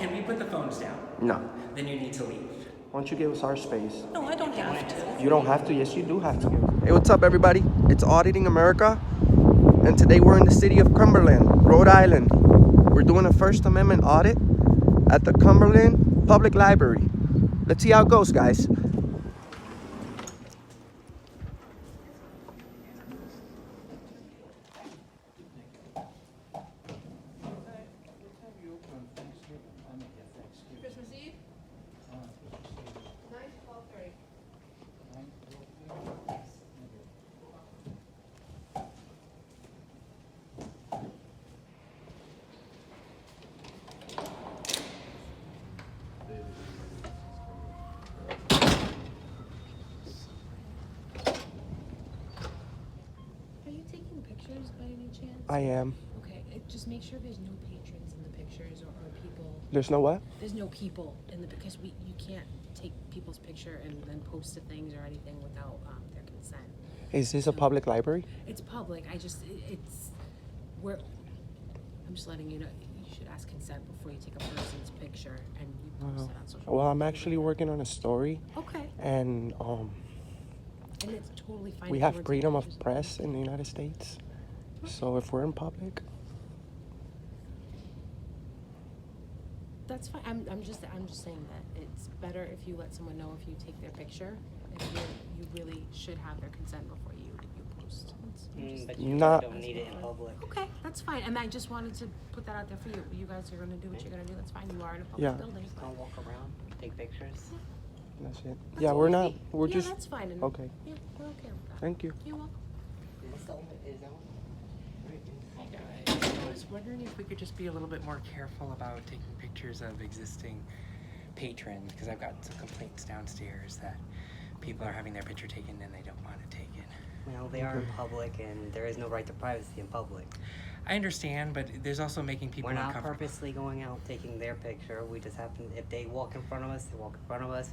Can we put the phones down? No. Then you need to leave. Why don't you give us our space? No, I don't have to. You don't have to. Yes, you do have to. Hey, what's up, everybody? It's Auditing America, and today we're in the city of Cumberland, Rhode Island. We're doing a First Amendment audit at the Cumberland Public Library. Let's see how it goes, guys. Christmas Eve? 9 to 12:30. Are you taking pictures by any chance? I am. Okay, just make sure there's no patrons in the pictures or people. There's no what? There's no people in the, because you can't take people's picture and then post to things or anything without their consent. Is this a public library? It's public. I'm just letting you know, you should ask consent before you take a person's picture and you post it on social media. Well, I'm actually working on a story, Okay. and And it's totally fine. we if you have want to freedom take of pictures. press in the United States. So if we're in public, That's fine. I'm just saying that it's better if you let someone know if you take their picture. If you really should have their consent before you post. But you Not- don't need it in public. Okay, that's fine. And I just wanted to put that out there for you. You guys are gonna do what you're gonna do. That's fine. You are in a public Yeah. building. Just don't walk around, take pictures. that's it. That's Yeah, all we're I not. see. We're Yeah, just. that's fine. And Okay. Yeah, we're okay with that. Thank you. You're welcome. Is that one? I was wondering if we could just be a little bit more careful about taking pictures of existing patrons, because I've got some complaints downstairs that people are having their picture taken and they don't want it taken. Well, they are in public, and there is no right to privacy in public. I understand, but there's also making people We're not uncomfortable. purposely going out taking their picture. We just happen, if they walk in front of us, they walk in front of us.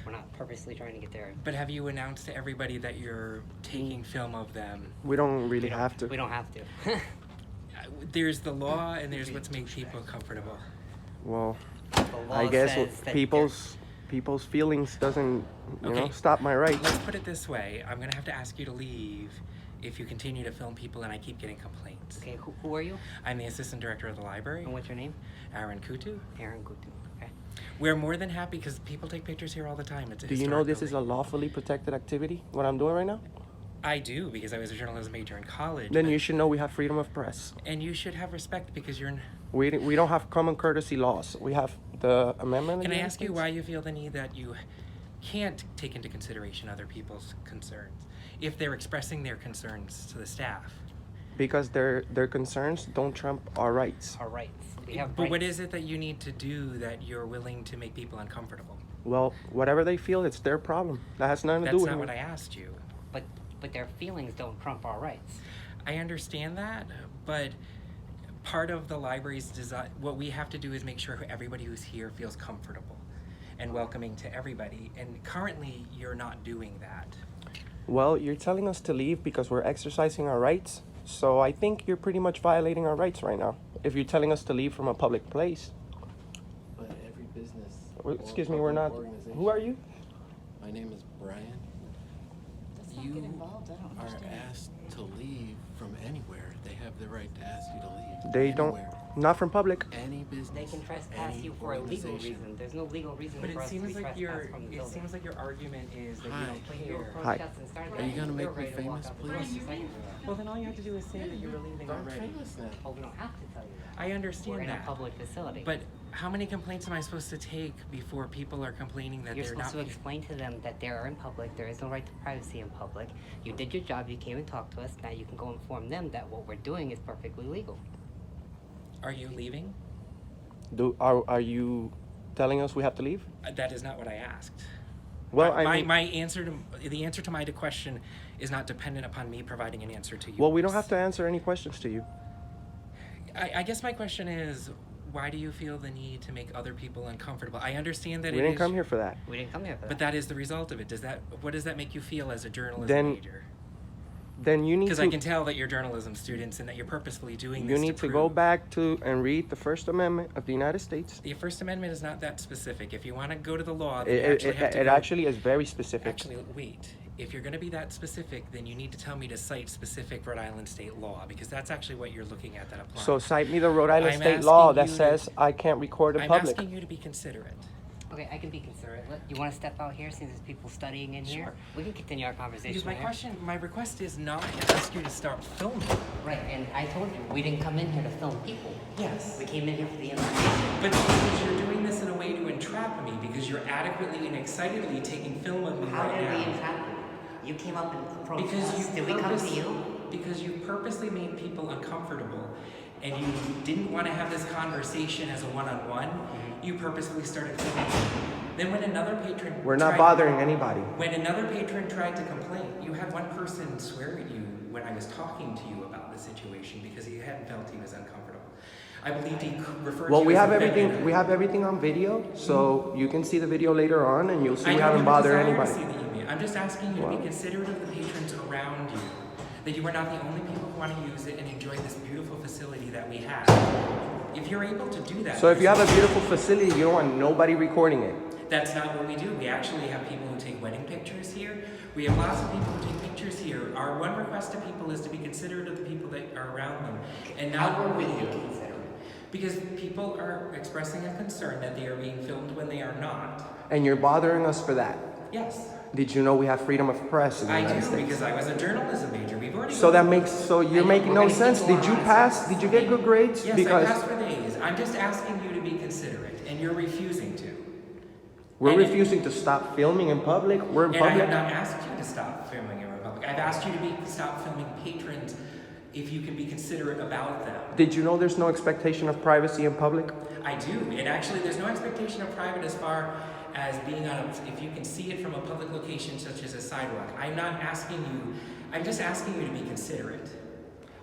We're not purposely trying to get there. But have you announced to everybody that you're taking film of them? We don't really have to. We don't have to. There's the law and there's what's made people comfortable. Well, The law I guess says that people's feelings doesn't Okay. stop my rights. Let's put it this way. I'm gonna have to ask you to leave if you continue to film people and I keep getting complaints. Okay, who are you? I'm the assistant director of the library, And what's your name? Aaron Kutu. Aaron Gutu. Okay. We're more than happy because people take pictures here all the time. It's a Do you know historic this is a building. lawfully protected activity? What I'm doing right now? I do, because I was a journalism major in college. Then but- you should know we have freedom of press. And you should have respect because you're. We don't have common courtesy laws. We have the amendment. of Can the I United ask you States. why you feel the need that you can't take into consideration other people's concerns if they're expressing their concerns to the staff? Because their concerns don't trump our rights. Our rights. We have But rights. what is it that you need to do that you're willing to make people uncomfortable? Well, whatever they feel, it's their problem. That has nothing to That's do with not me. what I asked you. But their feelings don't trump our rights. I understand that, but part of the library's design, what we have to do is make sure everybody who's here feels comfortable and welcoming to everybody. And currently, you're not doing that. Well, you're telling us to leave because we're exercising our rights. So I think you're pretty much violating our rights right now. If you're telling us to leave from a public place. But every business. Well, or excuse me, we're not. public organization- Who are you? My name is Brian. Let's not You get involved. I don't are understand. asked to leave from anywhere. They have the right to ask you to leave. They don't. Anywhere. Not from public. Any business. They can trespass any you for a legal organization. reason. There's no legal reason But for it us to be seems like trespassed from the building. your argument is that Hi. you don't care. Hi. Are you gonna make me famous, please? Well, then all you have to do is say that you were leaving I'm already. famous now. Well, we don't have to tell you that. I understand We're in a that. public facility. But how many complaints am I supposed to take before people are complaining that You're they're supposed not? to explain to them that they are in public. There is no right to privacy in public. You did your job. You came and talked to us. Now you can go inform them that what we're doing is perfectly legal. Are you leaving? Are you telling us we have to leave? That is not what I asked. Well, my answer to the answer to my question is not dependent upon me providing an answer to you. Well, we don't have to answer any questions to you. I guess my question is, why do you feel the need to make other people uncomfortable? I understand that We it didn't is- come here for that. We didn't come here for that. But that is the result of it. What does that make you feel as a journalism Then- major? Then you need Because to. I can tell that you're journalism students and that you're purposefully doing You this need to go prove. back to and read the First Amendment of the United States. The First Amendment is not that specific. If you want to go to the law, then It, you it, actually have to it go. actually is very specific. Actually, wait. If you're going to be that specific, then you need to tell me to cite specific Rhode Island state law, because that's actually what you're looking at that applies. So cite me the Rhode Island I'm state law asking that you says to- I can't record in I'm public. asking you to be considerate. Okay, I can be considerate. You want to step out here since there's people studying in here? Sure. We can continue our conversation. Because here. my request is not to ask you to start filming. Right, and I told you we didn't come in here to film people. Yes. We came in here for the information. But because you're doing this in a way to entrap me, because you're adequately and excitedly taking film of me How right did we now. entrap you? You came up and approached Because us. you Did we come to you? Because you purposely made people uncomfortable, and you didn't want to have this conversation as a one-on-one. You purposefully started filming. Then when another patron We're not tried- bothering anybody. When another patron tried to complain, you had one person swear at you when I was talking to you about the situation because he hadn't felt he was uncomfortable. I believed he referred Well, to we you as have a everything. feminine. We have everything on video, so you can see the video later on, and you'll see I we don't haven't have a bothered desire anybody. to see the email. I'm just asking you to Well. be considerate of the patrons around you. That you are not the only people who want to use it and enjoy this beautiful facility that we have. If you're able to do that, So if you have a beautiful facility, you don't want nobody recording it. that's not what we do. We actually have people who take wedding pictures here. We have lots of people who take pictures here. Our one request to people is to be considerate of the people that are around them and not How were we video. considerate? Because people are expressing a concern that they are being filmed when they are not. And you're bothering us for that. Yes, Did you know we have freedom of press in the I United do, States? because I was a journalism major. We've already So gone- that makes, so I you're know, making we're no gonna sense. keep Did going you on. pass? Did you get good grades? Yes, Because I passed with A's. I'm just asking you to be considerate, and you're refusing to. we're And- refusing to stop filming in public. We're in And I have public. not asked you to stop filming in Republic. I've asked you to stop filming patrons if you can be considerate about them. Did you know there's no expectation of privacy in public? I do, and actually there's no expectation of private as far as being on if you can see it from a public location such as a sidewalk. I'm not asking you, I'm just asking you to be considerate.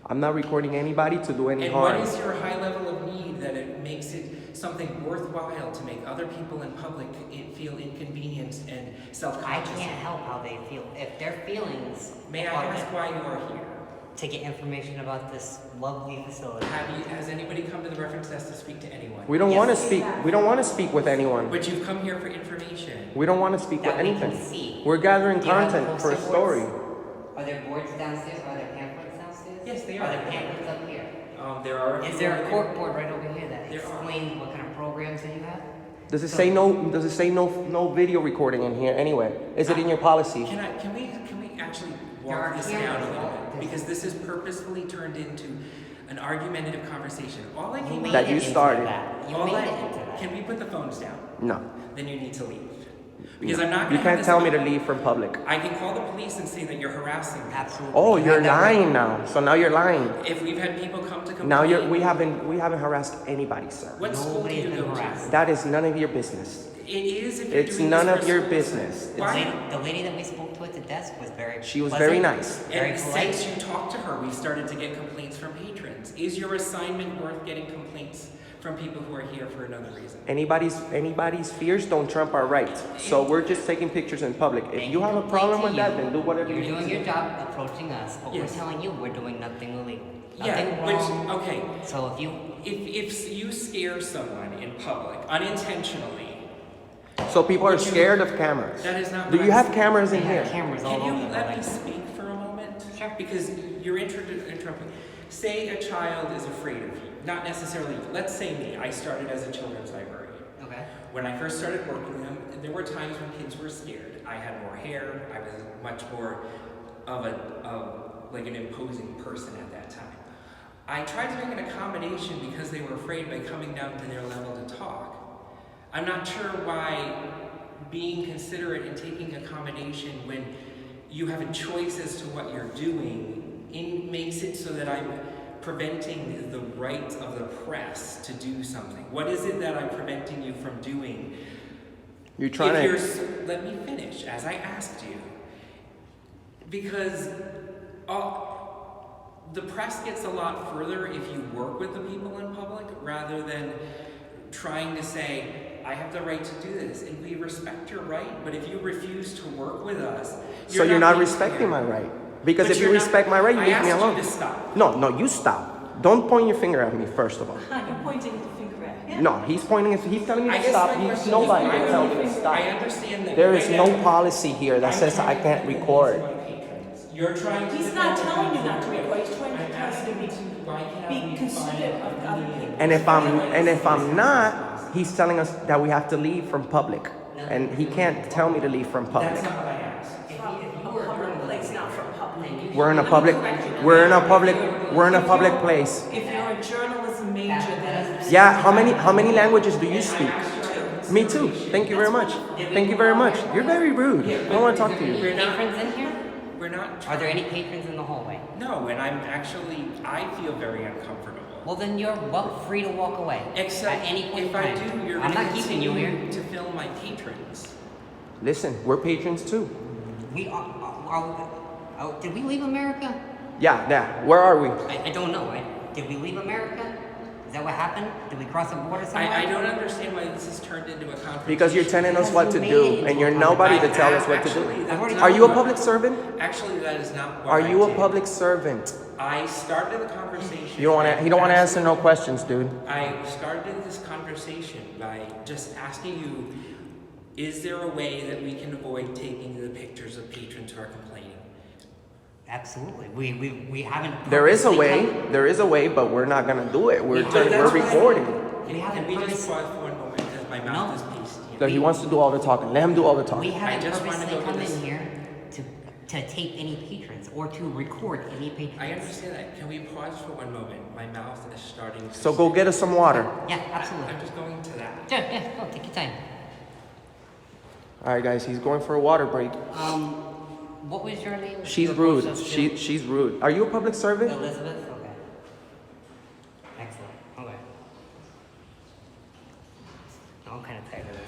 I'm not recording anybody to do any And harm. what is your high level of need that it makes it something worthwhile to make other people in public feel inconvenienced and I self-conscious? can't help how they feel. If their feelings May I are ask why you are here? to get information about this lovely facility. Has anybody come to the reference desk to speak to anyone? We don't Yes. want to speak. We don't want to speak with anyone. But you've come here for information. We don't want to speak with That we can anything. see. We're gathering Do you have content for a poster story. boards? Are there boards downstairs? Are there pamphlets downstairs? Yes, they Are are. there pamphlets up here? There are. Is there a cork board right over here that There are. explains what kind of programs that you have? Does it say no? Does it say no video recording in here anyway? Is it in your policy? Can we actually There are walk this cameras down a little all- bit? Because this is purposefully turned into an argumentative conversation. All I You came made That it you into started. that. You all made I- it into that. Can we put the phones down? No. Then you need to leave. Because I'm not. You gonna have can't this tell me to con- leave from public. I can call the police and say that you're harassing me. Absolutely. Oh, You you're have that right. lying now. So now you're lying. If we've had people come to complain. Now we haven't harassed anybody, sir. What school do Nobody you has go been to? harassed. That is none of your business. It is if you're It's doing none this of for your school business. business. The Why? lady that we spoke to at the desk was very She was pleasant, very nice. very And polite. since you talked to her, we've started to get complaints from patrons. Is your assignment worth getting complaints from people who are here for another reason? Anybody's fears don't trump our rights. So we're just taking pictures in public. If They you have a can problem complain with to that, you. then do whatever You're you doing do. your job approaching us, but Yes. we're telling you we're doing nothing illegal. Yeah, Nothing wrong. which, okay, So if you if you scare someone in public unintentionally, So people are Would you- scared of cameras. that is not Do what you I'm have saying. cameras in They here? have cameras all Can you over the let me building. speak for a moment? Sure. Because you're interrupting. Say a child is afraid of you. Not necessarily, let's say me. I started as a children's librarian. Okay. When I first started working with them, there were times when kids were scared. I had more hair. I was much more of like an imposing person at that time. I tried to make an accommodation because they were afraid by coming down to their level to talk. I'm not sure why being considerate and taking accommodation when you have a choice as to what you're doing makes it so that I'm preventing the right of the press to do something. What is it that I'm preventing you from doing? You're trying If to. you're, let me finish, as I asked you. Because the press gets a lot further if you work with the people in public rather than trying to say, I have the right to do this, and we respect your right, but if you refuse to work with us, So you're not being respecting fair. my right. Because But if you you're not- respect my right, you I leave me asked alone. you to stop. No, you stop. Don't point your finger at me, first of all. You're pointing the finger at him. No, he's pointing, he's telling me I to guess stop. my He's question nobody is, to why tell don't me to you- stop. I understand that. There is right no now, policy here that I'm says I trying can't to defend record. my patrons. You're trying to He's not defend telling you my not to patrons. record, he's trying to I'm tell you asking to why can't be we considerate find of other media? people. And if I'm not, he's telling us that we have to leave from public. And he can't tell me to leave from public. That's not what I asked. From a public place, not from public. We're in a Let me public, correct you. we're in a public place. If you're a journalism major, then. Yeah, how many languages do you speak? Me too. Thank you very much. Thank you very much. You're very rude. I don't want to talk to you. We're not- Patrons in here? We're not. Are there any patrons in the hallway? No, and I feel very uncomfortable. Well, then you're free to walk away Except at any point if in I time. do, you're I'm gonna not keeping you here. continue to film my patrons. Listen, we're patrons too. We did we leave America? Yeah. Where are we? I don't know. Did we leave America? Is that what happened? Did we cross a border somewhere? I don't understand why this has turned into a confrontation. Because you're telling us what to do, and you're nobody to tell us what to Actually, do. that's Are not you a what- public servant? Actually, that is not what Are I you a did. public servant? I started the conversation. You don't want to. He don't want to answer no questions, dude. I started this conversation by just asking you, is there a way that we can avoid taking the pictures of patrons who are complaining? Absolutely. We haven't. There is a purposely way. come- There is a way, but we're not gonna do it. We're But that's why- recording. We haven't Can we just purposely. pause for one moment because my mouth No. is pasty. So he wants to do all the talking. Let him do all the We talking. haven't just wanna purposely go to come this- in here to tape any patrons or to record any patrons. I understand that. Can we pause for one moment? My mouth is starting to... So go get us some water. Yeah, absolutely. I'm just going to that. Yeah, go take your time. All right, guys. He's going for a water break. What was your name? She's Your rude. post of- She's rude. Are you a public servant? Elizabeth? Okay. Excellent. Okay. I'm kind of tired of this.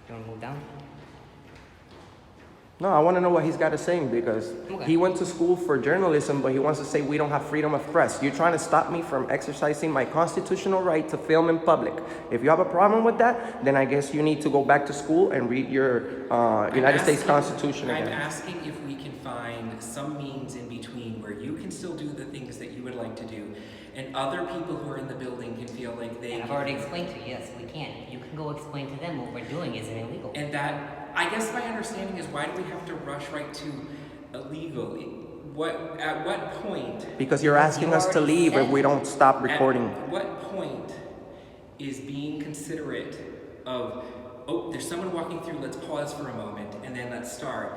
You want to move down? No, I want to know what he's got to say because Okay. he went to school for journalism, but he wants to say we don't have freedom of press. You're trying to stop me from exercising my constitutional right to film in public. If you have a problem with that, then I guess you need to go back to school and read your United States Constitution I'm again. asking if we can find some means in between where you can still do the things that you would like to do, and other people who are in the building can feel like they And I've can- already explained to you, yes, we can. You can go explain to them what we're doing isn't illegal. And that, I guess my understanding is, why do we have to rush right to illegal? At what point? Because you're asking us to leave if we don't stop recording. At what point is being considerate of, oh, there's someone walking through, let's pause for a moment, and then let's start?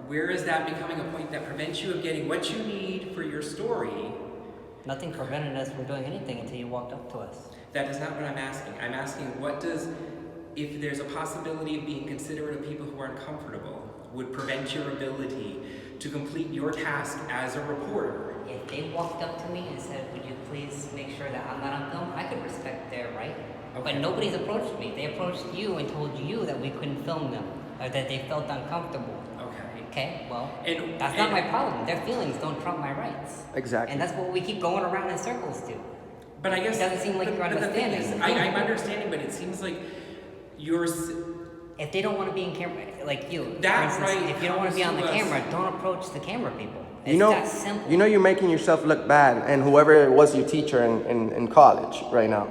Where is that becoming a point that prevents you of getting what you need for your story? Nothing prevented us from doing anything until you walked up to us. That is not what I'm asking. I'm asking, if there's a possibility of being considerate of people who are uncomfortable, would prevent your ability to complete your task as a reporter? If they walked up to me and said, would you please make sure that I'm not on film, I could respect their right. Okay. But nobody's approached me. They approached you and told you that we couldn't film them, or that they felt uncomfortable. Okay. Okay, well, And- that's not and- my problem. Their feelings don't trump my rights. Exactly. And that's what we keep going around in circles to. But I guess It doesn't seem like you're but the thing understanding. is, I'm understanding, but it seems like you're. If they don't want to be in camera, like you, That for instance, right if you don't want to be on the comes to us. camera, don't approach the camera people. It's You know, that simple. you're making yourself look bad, and whoever was your teacher in college right now,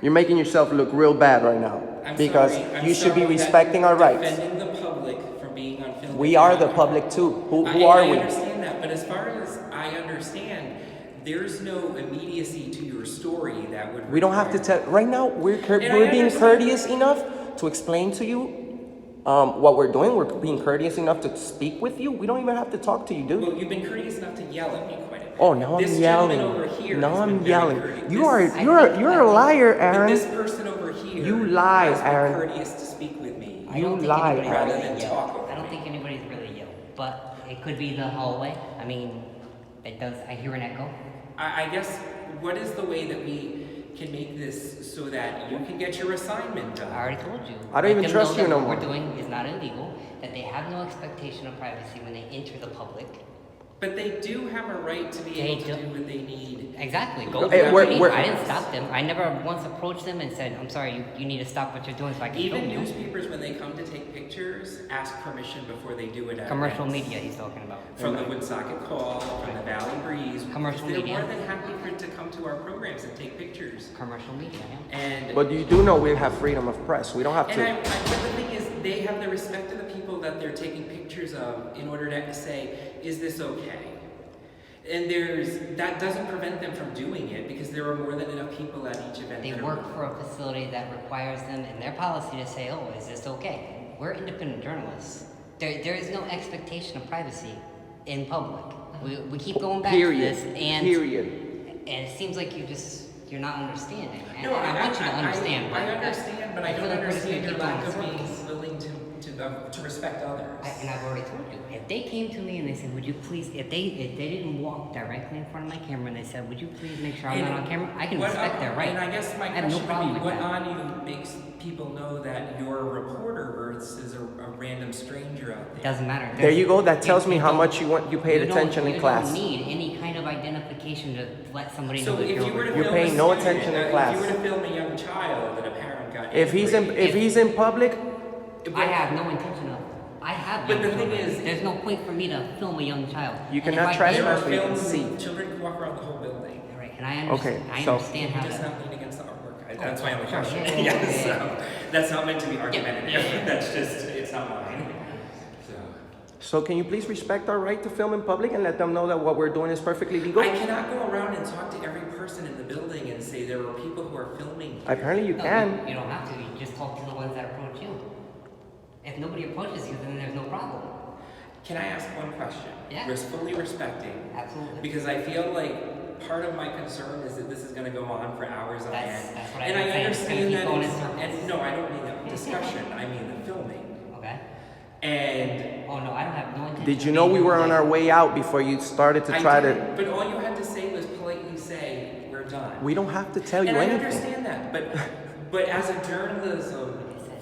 you're making yourself look real bad right now I'm because sorry, I'm you should be sorry that respecting our rights. Defending the public from being on film. We are the public too. Who I are we? understand that, but as far as I understand, there's no immediacy to your story that would. We don't have to tell. Right now, we're And I being understand. courteous enough to explain to you what we're doing. We're being courteous enough to speak with you. We don't even have to talk to you, dude. Well, you've been courteous enough to yell at me quite a bit. Oh, now I'm This yelling. gentleman over here Now has been I'm very yelling. courteous. You're a liar, But Aaron. this person over here. You lie, has been Aaron. courteous to speak with me. I You don't think lie, anybody's Aaron. Rather really than yelled. talk over I don't me. think anybody's really yelled, but it could be the hallway. I mean, it does. I hear an echo. I guess, what is the way that we can make this so that you can get your assignment done? I already told you. I don't Let even them trust know you that no what more. we're doing is not illegal. That they have no expectation of privacy when they enter the public. But they do have a right to be They able to do. do what they need. Exactly. Go Hey, do what we're- you need. we're- I didn't stop them. I never once approached them and said, I'm sorry, you need to stop what you're doing so I can Even film you. newspapers, when they come to take pictures, ask permission before they do it at Commercial events. media he's talking about. From the Woonsocket Call, from the Valley Breeze. Commercial they're media. more than happy to come to our programs and take pictures. Commercial media, yeah. And But you do know we have freedom of press. We don't have but to. the thing is, they have the respect of the people that they're taking pictures of in order to say, is this okay? And that doesn't prevent them from doing it because there are more than enough people at each event. They that are- work for a facility that requires them in their policy to say, oh, is this okay? We're independent journalists. There is no expectation of privacy in public. We keep going back Period. to this, and Period. it seems like you're not understanding. And No, I want you to understand. I understand, but I feel don't like we're just understand your gonna lack keep of going being in circles. willing to respect others. And I've already told you, if they came to me and they said, would you please, if they didn't walk directly in front of my camera and they said, would you please make sure I'm And not on camera, I can what respect their right. And I guess my I have no question problem would be, with what that. on you makes people know that you're a reporter versus a random stranger out there? Doesn't matter. There you go. That There's- tells me how don't- much you paid attention in class. You don't need any kind of identification to let somebody So know that if you're you were to You're film paying a no student, attention in if class. you were to film a young child that a parent got If he's angry, in public, I have no intention of. I have. But young the thing children. is- there's no point for me to film a young child. You And if cannot I trash did- there are us, we can films, see. children can walk around the whole building. Right, and I Okay, understand. I so- understand how Just that. not lean against the artwork. That's why I'm a Sure, question. yeah, yeah, Yes, yeah, so that's not meant to be argumentative. yeah. That's just, it's not mine. so can you please respect our right to film in public and let them know that what we're doing is perfectly legal? I cannot go around and talk to every person in the building and say there are people who are filming. Apparently you No, can. You don't have to. You just talk to the ones that approach you. If nobody approaches you, then there's no problem. Can I ask one question? Yeah. Fully respecting. Absolutely. Because I feel like part of my concern is that this is going to go on for hours on That's- end. that's what I and was I saying, it's gonna understand keep that. going in it's- circles. And no, I don't mean the discussion. I mean the filming. Okay. And Oh no, I don't have no intention. Did you of know being we were on like- our way out before you started to I try did, to? but all you had to say was politely say we're done. We don't have to tell you And I anything. understand that, but as a journalism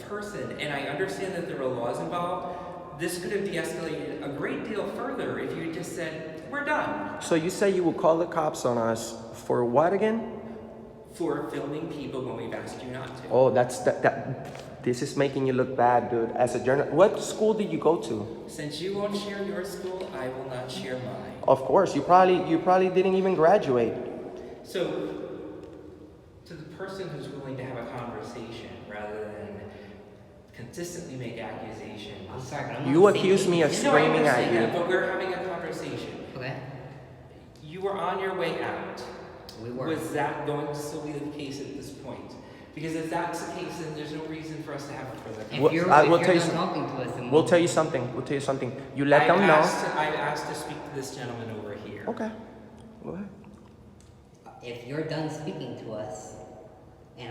person, and I understand that there are laws involved, this could have de-escalated a great deal further if you had just said, we're done. So you say you will call the cops on us for what again? For filming people when we've asked you not to. Oh, that. This is making you look bad, dude. As a journalist, what school did you go to? Since you won't share your school, I will not share mine. Of course, you probably didn't even graduate. So, to the person who's willing to have a conversation rather than consistently make accusations. I'm sorry, but I'm not You saying accused me of anything. No, I screaming at understand you. that, but we're having a conversation. Okay. You were on your way out. We were. Was that going to still be the case at this point? Because if that's the case, then there's no reason for us to have a further If Well, you're, I if will you're tell you done some- talking to us, then We'll tell you something. You let them know. I've asked to speak to this gentleman over here. Okay. Go ahead. If you're done speaking to us, and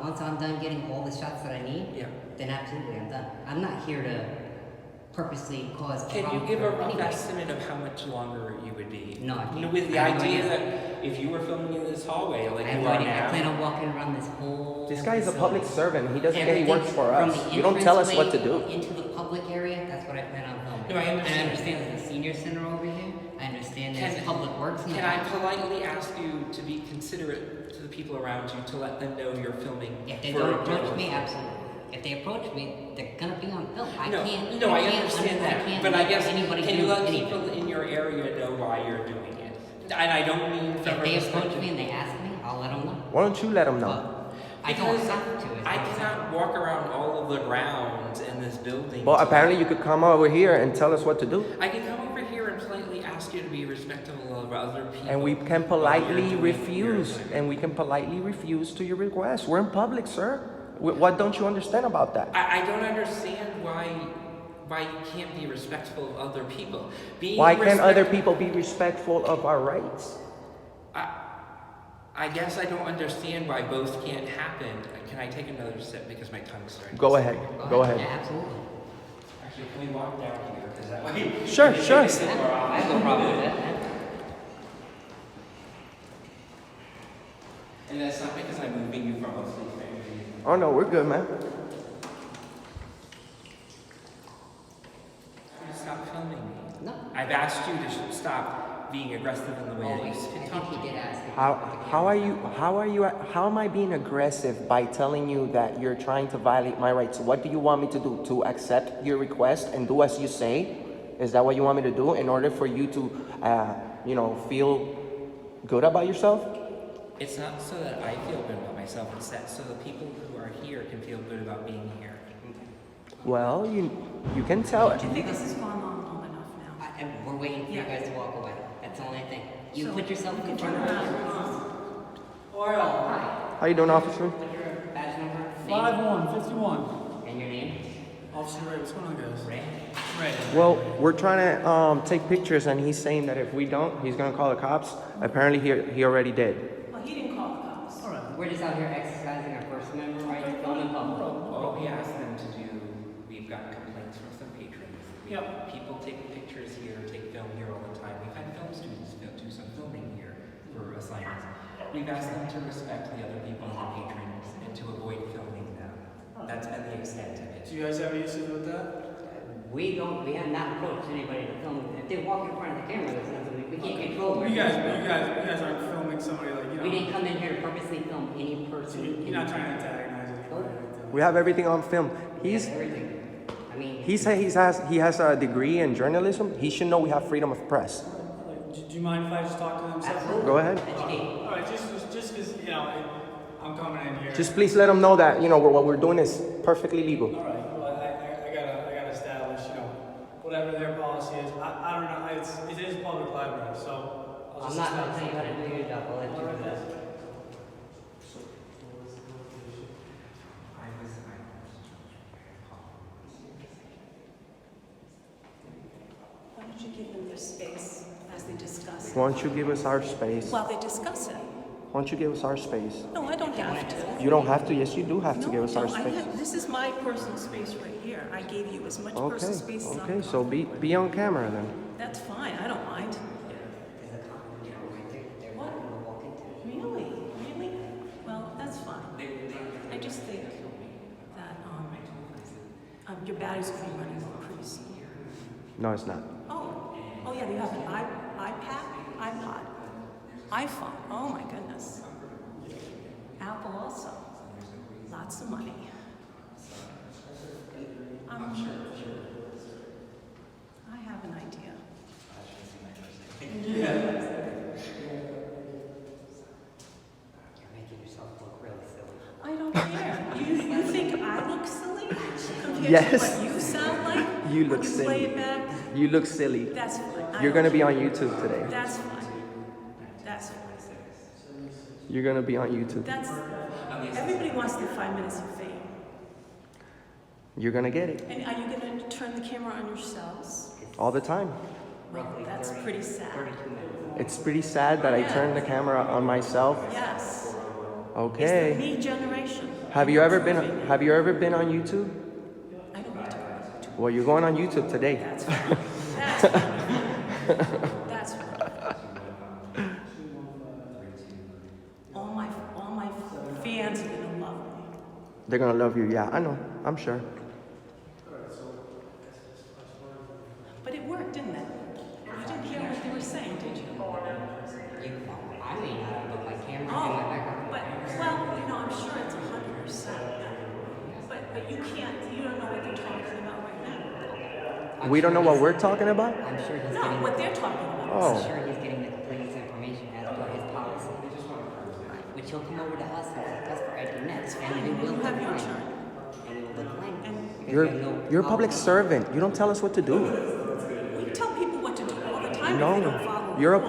once I'm done getting all the shots that I need, Yeah. then absolutely I'm done. I'm not here to purposely cause. Can you problem give a for rough anybody. estimate of how much longer you would be? No, I can't. With the I have no idea idea. that if you were filming in this hallway like I have you no are idea. I plan now, on walking around this whole. This guy is a facility. public servant. He doesn't get he Everything works for from us. the You don't tell us what to do. entranceway Into the public area, that's what I plan on filming. No, I understand. And I understand there's a senior center over here. I understand there's Can- public works in the can I back. politely ask you to be considerate to the people around you to let them know you're filming? If they for don't approach journalism? me, absolutely. If they approach me, they're gonna be on film. I No, can't. no, I can't understand I that, can't but I let guess, anybody can do you let anything. people in your area know why you're doing it? And I don't mean from If a they approach perspective- me and they ask me, I'll let them know. Why don't you let them know? But I don't Because have to. is I what I'm saying. cannot walk around all of the grounds in this building. Well, to- apparently you could come over here and tell us what to do. I can come over here and politely ask you to be respectful of other people. And we can while you're politely doing refuse. your- And we can politely refuse to your request. We're in public, sir. What don't you understand about that? I don't understand why you can't be respectful of other people. Being Why can't other respect- people be respectful of our rights? I guess I don't understand why both can't happen. Can I take another sip because my tongue's starting? Go to ahead. stick? Go ahead. Yeah, absolutely. Actually, can we walk down here? Because that way. Sure, we can sure. make it more I obvious. have no problem with that. And that's not because I'm moving you from a sleep. Oh no, we're good, man. Stop filming me. No. I I've asked you to stop being aggressive in the way that you I talk think to he me. did ask. How am I being aggressive by telling you that you're trying to violate my rights? What do you want me to do? To accept your request and do as you say? Is that what you want me to do in order for you to, feel good about yourself? It's not so that I feel good about myself, it's that so the people who are here can feel good about being here. Well, you can tell I it. think this has gone on long enough now. And we're waiting for you guys to walk away. That's the only thing. You So, put yourself you in can front turn of around. Hi. How you doing, officer? What's your badge number? 5151. And your name? Officer Ray, what's going on, guys? Ray? Ray. Well, we're trying to take pictures, and he's saying that if we don't, he's gonna call the cops. Apparently, he already did. Well, he didn't call the cops. All right. We're just out here exercising our First Amendment right to film in public. What we ask them to do, we've got complaints from some patrons. Yep. People take pictures here, take film here all the time. We've had film students do some filming here for assignments. We've asked them to respect the other people and the patrons and to avoid filming them. That's been the extent of it. Do you guys have any issues with that? We have not approached anybody to film. If they walk in front of the camera, there's nothing we can't control. You guys aren't filming somebody like, We didn't come in here to purposely film any person. You're not trying to antagonize anybody. We have everything on film. We have everything. I mean, He said he has a degree in journalism. He should know we have freedom of press. Do you mind if I just talk to them separately? absolutely. Go ahead. Educate. All right, just because, I'm coming in here. Just please let him know that what we're doing is perfectly legal. All right, well, I gotta establish, whatever their policy is. I don't know, it is a public library, so I'll I'm just not going to establish. tell you how to do your job. I'll let you do that. Why don't you give them their space as they discuss it? Why don't you give us our space? While they discuss it. Why don't you give us our space? No, I don't have to. You don't have to. Yes, you do have to No, give us our no, space. this is my personal space right here. I gave you as much Okay. personal space as I'm Okay. So be on camera then. That's fine, I don't mind. What? Really? Really? Well, that's fine. I just think that, your battery's gonna be running low pretty soon. No, it's not. Oh yeah, you have an iPad, iPod, iPhone, oh my goodness. Apple also, lots of money. I have an idea. You're making yourself look really silly. I don't care. You think I look silly compared Yes. to what you sound like? You look when you silly. play it back? You look silly. That's fine. You're gonna be on YouTube today. That's fine. That's fine. You're gonna be on YouTube. That's, everybody wants their 5 minutes of fame. You're gonna get it And are you gonna turn the camera on yourselves? all the time. Well, that's pretty sad. 32 minutes. It's pretty sad that I turn the camera on myself. Yes. It's Okay. the me generation. Have you ever been on YouTube? I don't want to go on YouTube. Well, you're going on YouTube today. That's fine. That's fine. That's fine. All my fans are gonna love me. They're gonna love you. Yeah, I know. I'm sure. But it worked, didn't it? You didn't hear what they were saying, did you? I may not have, but my camera and my Oh, background. but, well, I'm sure it's 100%. But you don't know what they're talking about right now. We don't know what we're talking about? I'm sure he's No, getting. what they're talking about. Oh. I'm sure he's getting the complete information as per his policy. Which he'll come over to us and discuss for ID next, and we will You have your decline. turn. And we will decline. Because You're we have no you're a public policy. servant. You don't tell us what to do. We tell people what to do all the time if they don't No, follow you're a rules.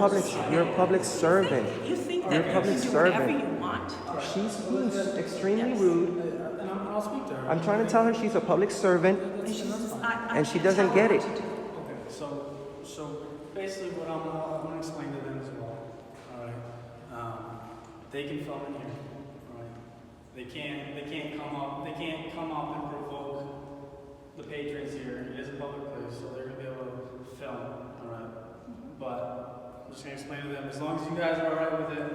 public servant. You think You're that a you public can do whatever servant. you want. She's being extremely rude. And I'll speak to her. I'm trying to tell her she's a public servant. And she doesn't get it. Okay, so basically what I'm gonna explain to them as well, all right? They can film in here, all right? They can't come up and provoke the patrons here. It is a public place, so they're gonna be able to film, all right? But I'm just gonna explain to them, as long as you guys are all right with it,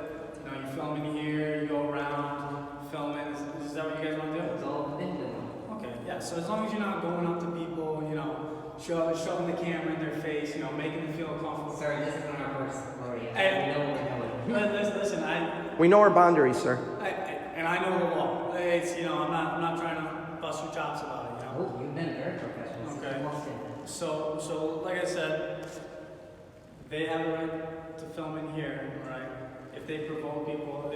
you film in here, you go around, filming, is that what you guys wanna do? It's all been doing. Okay, yeah, so as long as you're not going up to people, shoving the camera in their face, you know, making them feel uncomfortable. Sir, this isn't our first rodeo. Hey. We know what we're doing. Listen, We know our boundaries, sir. and I know the law. It's, you know, I'm not trying to bust your chops about it, you know. Oh, you've been very professional. Okay. Well said. So like I said, they have a right to film in here, right? If they provoke people,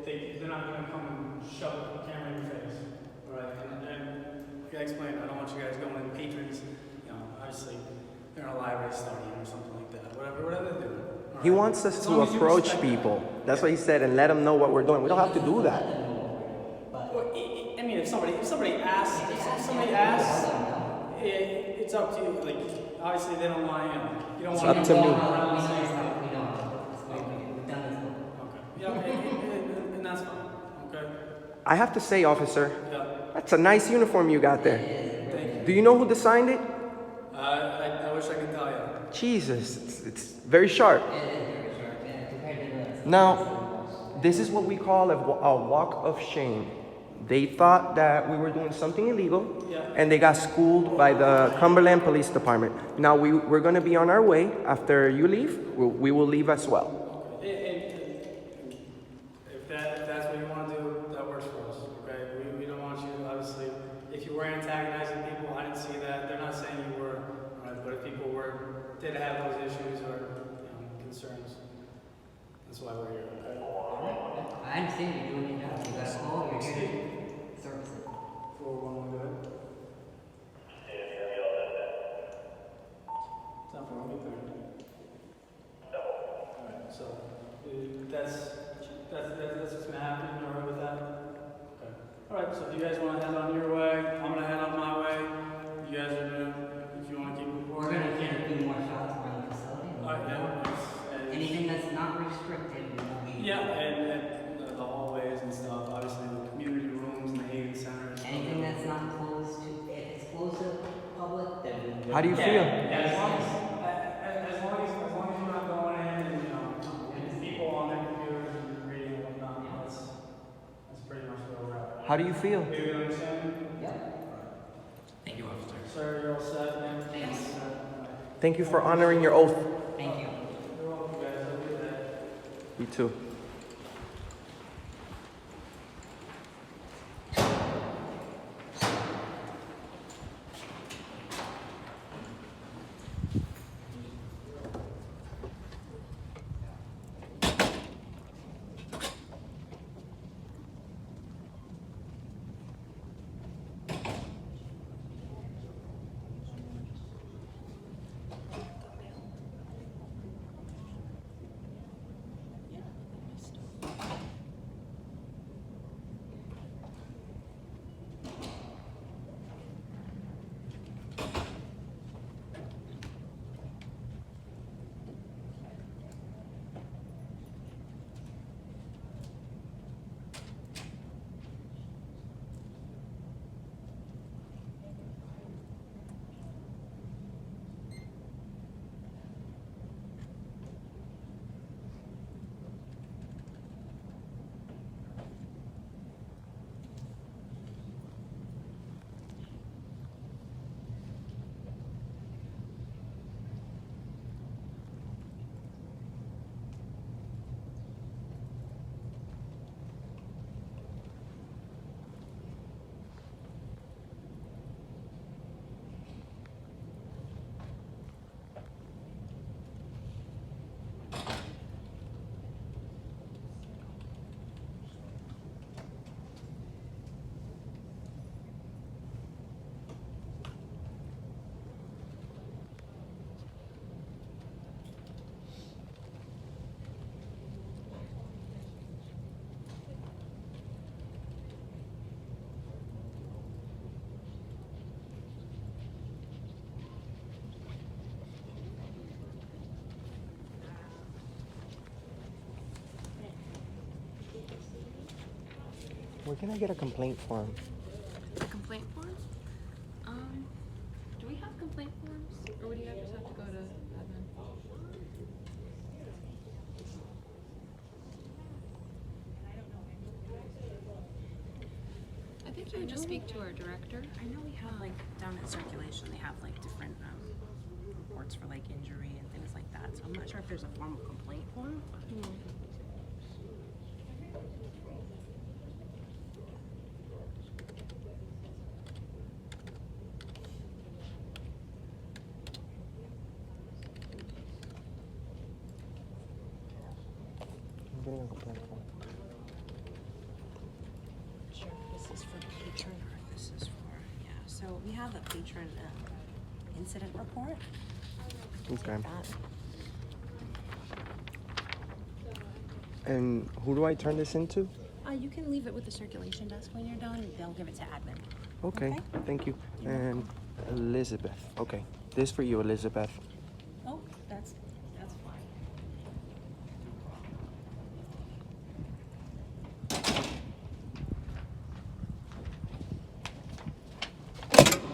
they're not gonna come and shove a camera in your face, right? And like I explained, I don't want you guys going in patrons, you know, obviously they're in a library studying or something like that, whatever they're doing. all He right? wants us As to long as you approach respect people. that. That's what he said, and let them know what we're doing. We don't have to do that. Well, I mean, if somebody asks, it's up to you. Like, obviously, they don't want you don't It's want up to me. We know we don't. We've done this before. Okay. Yeah, and that's fine. Okay. I have to say, officer, Yeah. that's a nice uniform you got there. Thank you. Do you know who designed it? I wish I could tell you. Jesus, it's very sharp. It is very sharp, yeah, compared to the Now, this is what we call a walk of shame. They thought that we were doing something illegal, Yeah. and they got schooled by the Cumberland Police Department. Now, we're going to be on our way. After you leave, we will leave as well. If that's what you want to do, that works for us. Okay. We don't want you, obviously, if you were antagonizing people, I didn't see that. They're not saying you were, right? But if people did have those issues or concerns, that's why we're here. Okay. I understand you're doing your job. You got a call, you're here to service it. 411 good. It's not for me, alright, so that's what's gonna happen. You alright with that? Okay. Alright, so if you guys wanna head on your way, I'm gonna head on my way. You guys are gonna, if you wanna keep recording. We're gonna get a few more shots around the facility. Alright, yeah. Anything that's not restricted, we will be. Yeah, and the hallways and stuff, obviously the community rooms and the aid centers. Anything that's not closed to, if it's closed to the public, then we will. How do you feel? Yeah, as long as you're not going in and, and people on their computers and reading and whatnot, that's pretty much where we're at. How do you feel? Do you understand? Yep. Thank you, officer. Sir, you're all set, man? Thanks. Thank you for honoring your oath. Thank you. You're welcome, guys. Have a good day. You too. Where can I get a complaint form? A complaint form? Do we have complaint forms? Or would you just have to go to admin? I think Can you just speak to our director? I know we have like down in circulation, they have like different reports for like injury and things like that. So I'm not sure if there's a formal complaint form. I'm getting a complaint form. Sure, this is for the patron or this is for, yeah. So we have a patron incident report. Okay. Like that. And who do I turn this into? You can leave it with the circulation desk when you're done. They'll give it to admin. Okay, Okay. thank you. You're And Elizabeth. Okay, this for you, Elizabeth.